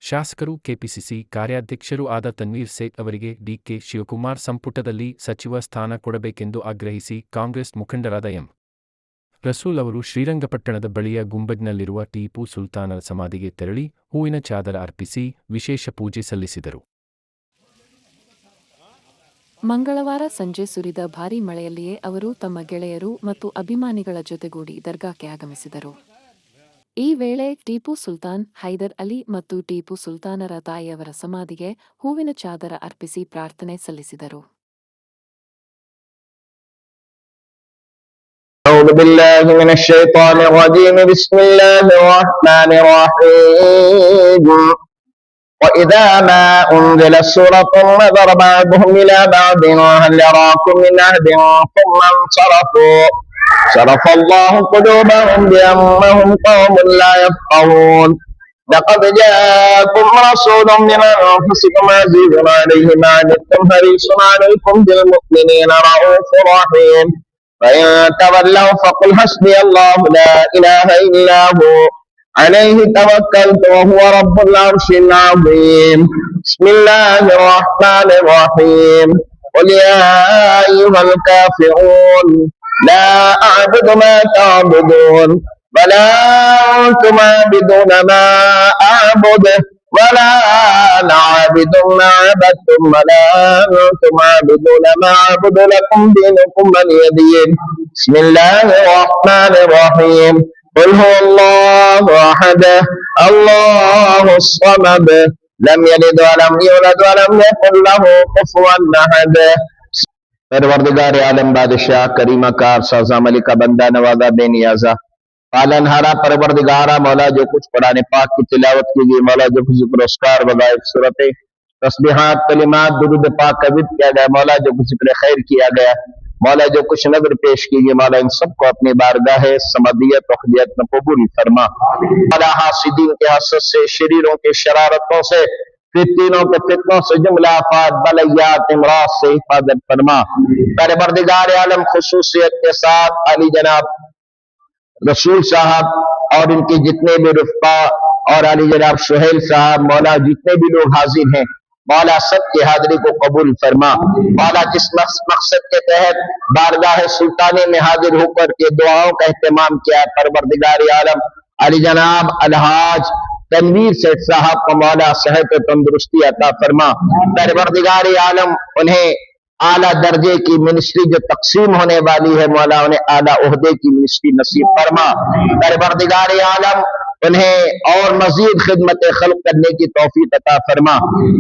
ಶಾಸಕರು ಕೆಪಿಸಿಸಿ ಕಾರ್ಯಾಧ್ಯಕ್ಷರೂ ಆದ ತನ್ವೀರ್ ಸೇಠ್ ಅವರಿಗೆ ಡಿಕೆ ಶಿವಕುಮಾರ್ ಸಂಪುಟದಲ್ಲಿ ಸಚಿವ ಸ್ಥಾನ ಕೊಡಬೇಕೆಂದು ಆಗ್ರಹಿಸಿ ಕಾಂಗ್ರೆಸ್ ಮುಖಂಡರಾದ ಎಂ. ರಸೂಲ್ ಅವರು ಶ್ರೀರಂಗಪಟ್ಟಣದ ಬಳಿಯ ಗುಂಬಜ್ನಲ್ಲಿರುವ ಟಿಪ್ಪು ಸುಲ್ತಾನರ ಸಮಾಧಿಗೆ ತೆರಳಿ ಹೂವಿನ ಚಾದರ ಅರ್ಪಿಸಿ ವಿಶೇಷ ಪೂಜೆ ಸಲ್ಲಿಸಿದರು. ಮಂಗಳವಾರ ಸಂಜೆ ಸುರಿದ ಭಾರೀ ಮಳೆಯಲ್ಲಿಯೇ ಅವರು ತಮ್ಮ ಗೆಳೆಯರು ಮತ್ತು ಅಭಿಮಾನಿಗಳ ಜೊತೆಗೂಡಿ ದರ್ಗಾಕ್ಕೆ ಆಗಮಿಸಿದರು. ಈ ವೇಳೆ ಟಿಪ್ಪು ಸುಲ್ತಾನ್, ಹೈದರ್ ಅಲಿ ಮತ್ತು ಟಿಪ್ಪು ಸುಲ್ತಾನರ ತಾಯಿಯವರ ಸಮಾಧಿಗೆ ಹೂವಿನ ಚಾದರ ಅರ್ಪಿಸಿ ಪ್ರಾರ್ಥನೆ ಸಲ್ಲಿಸಿದರು. أعوذ بالله من الشيطان الرجيم بسم الله الرحمن الرحيم وإذا ما أنزلت سورة نظر بعضهم إلى بعض هل يراكم من أحد ثم انصرفوا صرف الله قلوبهم بأنهم قوم لا يفقهون لقد جاءكم رسول من أنفسكم عزيز عليه ما عنتم حريص عليكم بالمؤمنين رؤوف رحيم فإن تولوا فقل حسبي الله لا إله إلا هو عليه توكلت وهو رب العرش العظيم بسم الله الرحمن الرحيم قل يا أيها الكافرون لا أعبد ما تعبدون ولا أنتم عابدون ما أعبد ولا أنا عابد ما عبدتم ولا أنتم عابدون ما أعبد لكم دينكم ولي دين بسم الله الرحمن الرحيم قل هو الله أحد الله الصمد لم يلد ولم يولد ولم يكن له كفوا أحد परवरदिगार आलम बादशाह करीमा कार सजा मलिका बंदा नवाजा बेनियाजा पालनहारा परवरदिगारा मौला जो कुछ कुरान पाक की तिलावत की गई, मौला जो कुछ पुरस्कार वगाए सूरतें तस्बीहात कलिमात दुरूद पाक का विद किया गया, मौला जो कुछ जिक्र खैर किया गया, मौला जो कुछ नजर पेश की गई, मौला इन सबको अपनी बारगाह समदियत वखदियत में कबूल फरमा। मौला हासिदीन के हसद से, शरीरों के शरारतों से, फितनों के फितनों से, जुमला आफात बलैयात इमराज से हिफाजत फरमा। परवरदिगार आलम खुसूसियत के साथ अली जनाब रसूल साहब और इनके जितने भी रुफ़ा और अली जनाब सुहेल साहब, मौला जितने भी लोग हाजिर हैं, मौला सब की हाजिरी को कबूल फरमा। मौला जिस मकसद के तहत बारगाह सुल्तानी में हाजिर होकर के दुआओं का एहतमाम किया, परवरदिगार आलम अली जनाब अलहाज तनवीर सेठ साहब को मौला सेहत तंदुरुस्ती अता फरमा। परवरदिगार आलम उन्हें आला दर्जे की मिनिस्ट्री जो तकसीम होने वाली है, मौला उन्हें आला ओहदे की मिनिस्ट्री नसीब फरमा। परवरदिगार आलम उन्हें और मजीद खिदमत खल्क करने की तौफीक अता फरमा।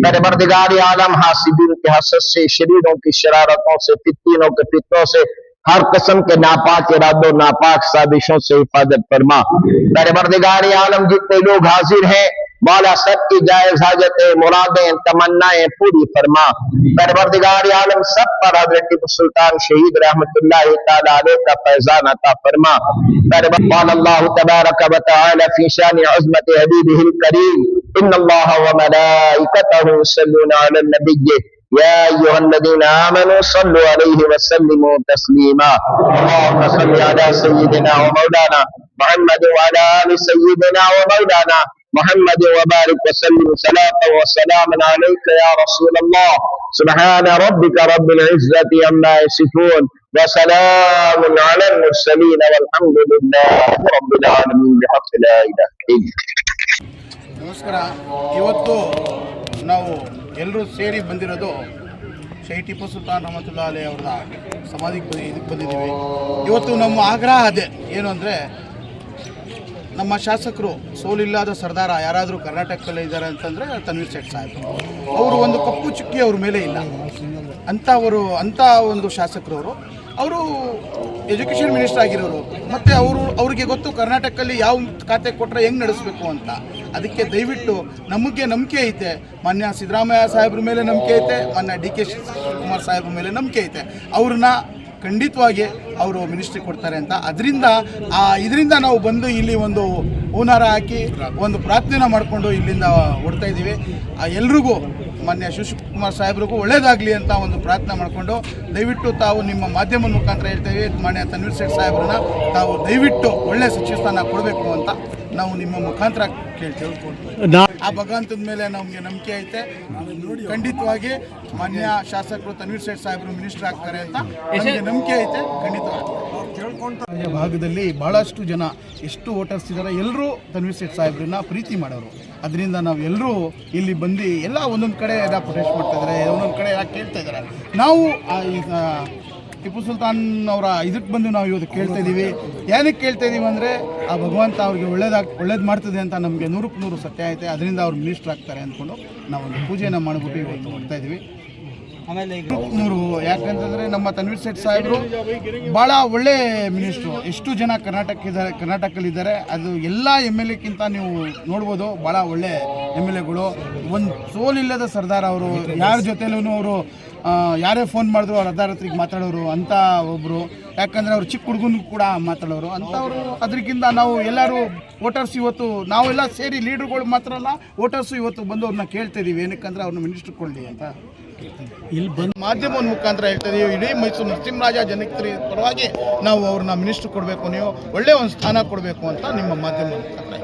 परवरदिगार आलम हासिदीन के हसद से, शरीरों की शरारतों से, फितनों के फितनों से, हर किस्म के नापाक इरादों नापाक साजिशों से हिफाजत फरमा। परवरदिगार आलम जितने लोग हाजिर हैं, मौला सबकी जायज हाजतें मुरादें तमन्नाएं पूरी फरमा। परवरदिगार आलम सब पर हज़रत टिप्पू सुल्तान शहीद रहमतुल्लाह तआला अलैह का फैज़ान अता फरमा। अल्लाहु तबारक व तआला फी शान अज़मत हबीबिहिल करीम इन्नल्लाह व मलाइकतहु युसल्लूना अलन नबिय्य या अय्युहल्लज़ीना आमनू सल्लु अलैहि व सल्लिमू तस्लीमा। अल्लाहुम्मा सल्लि अला सय्यिदिना व मौलाना मुहम्मद व अला आलि सय्यिदिना व मौलाना मुहम्मद व बारिक व सल्लिम सलातन व सलामन अलैका या रसूल अल्लाह। सुब्हान रब्बिका रब्बिल इज्जति अम्मा यसिफून व सलामुन अलल मुरसलीन वल्हम्दुलिल्लाहि रब्बिल आलमीन बिहक़्क़ि ला इलाहा इल्लल्लाह। ನಮಸ್ಕಾರ. ಇವತ್ತು ನಾವು ಎಲ್ಲರೂ ಸೇರಿ ಬಂದಿರೋದು ಶಹೀದ್ ಟಿಪ್ಪು ಸುಲ್ತಾನ್ ರಹಮತುಲ್ಲಾಹಿ ಅಲೈಹಿ ಅವರ ಸಮಾಧಿಗೆ ಇದಕ್ಕೆ ಬಂದಿದ್ದೀವಿ. ಇವತ್ತು ನಮ್ಮ ಆಗ್ರಹ ಅದೇ ಏನು ಅಂದರೆ, ನಮ್ಮ ಶಾಸಕರು ಸೋಲಿಲ್ಲದ ಸರ್ದಾರ ಯಾರಾದರೂ ಕರ್ನಾಟಕದಲ್ಲಿ ಇದ್ದಾರೆ ಅಂತಂದರೆ ತನ್ವೀರ್ ಸೇಠ್ ಸಾಹೇಬ್. ಅವರು ಒಂದು ಕಪ್ಪು ಚುಕ್ಕಿ ಅವ್ರ ಮೇಲೆ ಇಲ್ಲ ಅಂಥ ಒಂದು ಶಾಸಕರು ಅವರು ಎಜುಕೇಷನ್ ಮಿನಿಸ್ಟರ್ ಆಗಿರೋರು. ಮತ್ತು ಅವ್ರಿಗೆ ಗೊತ್ತು ಕರ್ನಾಟಕದಲ್ಲಿ ಯಾವ ಖಾತೆ ಕೊಟ್ಟರೆ ಹೆಂಗೆ ನಡೆಸಬೇಕು ಅಂತ. ಅದಕ್ಕೆ ದಯವಿಟ್ಟು ನಮಗೆ ನಂಬಿಕೆ ಐತೆ, ಮಾನ್ಯ ಸಿದ್ದರಾಮಯ್ಯ ಸಾಹೇಬ್ರ ಮೇಲೆ ನಂಬಿಕೆ ಐತೆ, ಮಾನ್ಯ ಡಿ ಕೆ ಶಿವಕುಮಾರ್ ಸಾಹೇಬ್ರ ಮೇಲೆ ನಂಬಿಕೆ ಐತೆ. ಅವ್ರನ್ನ ಖಂಡಿತವಾಗಿ ಅವರು ಮಿನಿಸ್ಟ್ರಿ ಕೊಡ್ತಾರೆ ಅಂತ. ಇದರಿಂದ ನಾವು ಬಂದು ಇಲ್ಲಿ ಒಂದು ಹೂನಾರ ಹಾಕಿ ಒಂದು ಪ್ರಾರ್ಥನೆ ಮಾಡಿಕೊಂಡು ಇಲ್ಲಿಂದ ಹೊಡ್ತಾ ಇದ್ದೀವಿ. ಎಲ್ರಿಗೂ ಮಾನ್ಯ ಶಿವಕುಮಾರ್ ಸಾಹೇಬ್ರಿಗೂ ಒಳ್ಳೇದಾಗಲಿ ಅಂತ ಒಂದು ಪ್ರಾರ್ಥನೆ ಮಾಡಿಕೊಂಡು, ದಯವಿಟ್ಟು ತಾವು ನಿಮ್ಮ ಮಾಧ್ಯಮದ ಮುಖಾಂತರ ಹೇಳ್ತೇವೆ, ಮಾನ್ಯ ತನ್ವೀರ್ ಸೇಠ್ ಸಾಹೇಬ್ರನ್ನ ತಾವು ದಯವಿಟ್ಟು ಒಳ್ಳೆಯ ಸಚಿವ ಸ್ಥಾನ ಕೊಡಬೇಕು ಅಂತ ನಾವು ನಿಮ್ಮ ಮುಖಾಂತರ ಕೇಳ್ತೇವೆ. ಆ ಭಗವಂತನ ಮೇಲೆ ನಮಗೆ ನಂಬಿಕೆ ಐತೆ. ಖಂಡಿತವಾಗಿ ಮಾನ್ಯ ಶಾಸಕರು ತನ್ವೀರ್ ಸೇಠ್ ಸಾಹೇಬರು ಮಿನಿಸ್ಟರ್ ಆಗ್ತಾರೆ ಅಂತ ನಮಗೆ ನಂಬಿಕೆ ಐತೆ. ಖಂಡಿತವಾಗಿ ಭಾಗದಲ್ಲಿ ಬಹಳಷ್ಟು ಜನ ಎಷ್ಟು ವೋಟರ್ಸ್ ಇದ್ದಾರೆ, ಎಲ್ಲರೂ ತನ್ವೀರ್ ಸೇಠ್ ಸಾಹೇಬ್ರನ್ನ ಪ್ರೀತಿ ಮಾಡೋರು. ಅದರಿಂದ ನಾವು ಎಲ್ಲರೂ ಇಲ್ಲಿ ಬಂದು ಎಲ್ಲ ಒಂದೊಂದು ಕಡೆ ಎಲ್ಲ ಪ್ರೊಟೆಸ್ಟ್ ಮಾಡ್ತಾ ಇದ್ದಾರೆ, ಒಂದೊಂದು ಕಡೆ ಎಲ್ಲ ಕೇಳ್ತಾ ಇದ್ದಾರೆ. ನಾವು ಈಗ ಟಿಪ್ಪು ಸುಲ್ತಾನ್ ಅವರ ಇದಕ್ಕೆ ಬಂದು ನಾವು ಇವತ್ತು ಕೇಳ್ತಾ ಇದ್ದೀವಿ. ಏನಕ್ಕೆ ಕೇಳ್ತಾ ಇದ್ದೀವಿ ಅಂದರೆ ಆ ಭಗವಂತ ಅವ್ರಿಗೆ ಒಳ್ಳೇದು ಮಾಡ್ತದೆ ಅಂತ ನಮಗೆ 100ಕ್ಕೆ 100 ಸತ್ಯ ಐತೆ. ಅದರಿಂದ ಅವ್ರು ಮಿನಿಸ್ಟರ್ ಆಗ್ತಾರೆ ಅಂದ್ಕೊಂಡು ನಾವು ಒಂದು ಪೂಜೆಯನ್ನು ಮಾಡಿಬಿಟ್ಟು ಇವತ್ತು ಮಾಡ್ತಾ ಇದ್ದೀವಿ. ಆಮೇಲೆ 100 ಯಾಕಂತಂದರೆ ನಮ್ಮ ತನ್ವೀರ್ ಸೇಠ್ ಸಾಹೇಬರು ಭಾಳ ಒಳ್ಳೆ ಮಿನಿಸ್ಟ್ರು. ಎಷ್ಟು ಜನ ಕರ್ನಾಟಕದಲ್ಲಿದ್ದಾರೆ, ಅದು ಎಲ್ಲ MLAಕ್ಕಿಂತ ನೀವು ನೋಡ್ಬೋದು. ಭಾಳ ಒಳ್ಳೆ MLAಗಳು, ಒಂದು ಸೋಲಿಲ್ಲದ ಸರ್ದಾರ್ ಅವರು. ಯಾರ ಜೊತೆಲೂ ಅವರು ಯಾರೇ ಫೋನ್ ಮಾಡಿದ್ರು ಅವ್ರು ಅರ್ಧರಾತ್ರಿಗೆ ಮಾತಾಡೋರು ಅಂತ ಒಬ್ಬರು. ಯಾಕಂದರೆ ಅವ್ರು ಚಿಕ್ಕ ಹುಡುಗನೂ ಕೂಡ ಮಾತಾಡೋರು ಅಂಥವ್ರು. ಅದಕ್ಕಿಂತ ನಾವು ಎಲ್ಲರೂ ವೋಟರ್ಸ್ ಇವತ್ತು ನಾವೆಲ್ಲ ಸೇರಿ ಲೀಡರ್ಗಳು ಮಾತ್ರ ಅಲ್ಲ, ವೋಟರ್ಸು ಇವತ್ತು ಬಂದು ಅವ್ರನ್ನ ಕೇಳ್ತಾ ಇದ್ದೀವಿ. ಏನಕ್ಕಂದ್ರೆ ಅವ್ರನ್ನ ಮಿನಿಸ್ಟ್ರ್ ಕೊಡಲಿ ಅಂತ ಇಲ್ಲಿ ಬಂದು ಮಾಧ್ಯಮದ ಮುಖಾಂತರ ಹೇಳ್ತಾ ಇದ್ದೀವಿ. ಇಡೀ ಮೈಸೂರು ನರಸಿಂಹರಾಜ ಜನಕ್ಕೆ ಪರವಾಗಿ ನಾವು ಅವ್ರನ್ನ ಮಿನಿಸ್ಟ್ರ್ ಕೊಡಬೇಕು, ನೀವು ಒಳ್ಳೆಯ ಒಂದು ಸ್ಥಾನ ಕೊಡಬೇಕು ಅಂತ ನಿಮ್ಮ ಮಾಧ್ಯಮದ ಮುಖಾಂತರ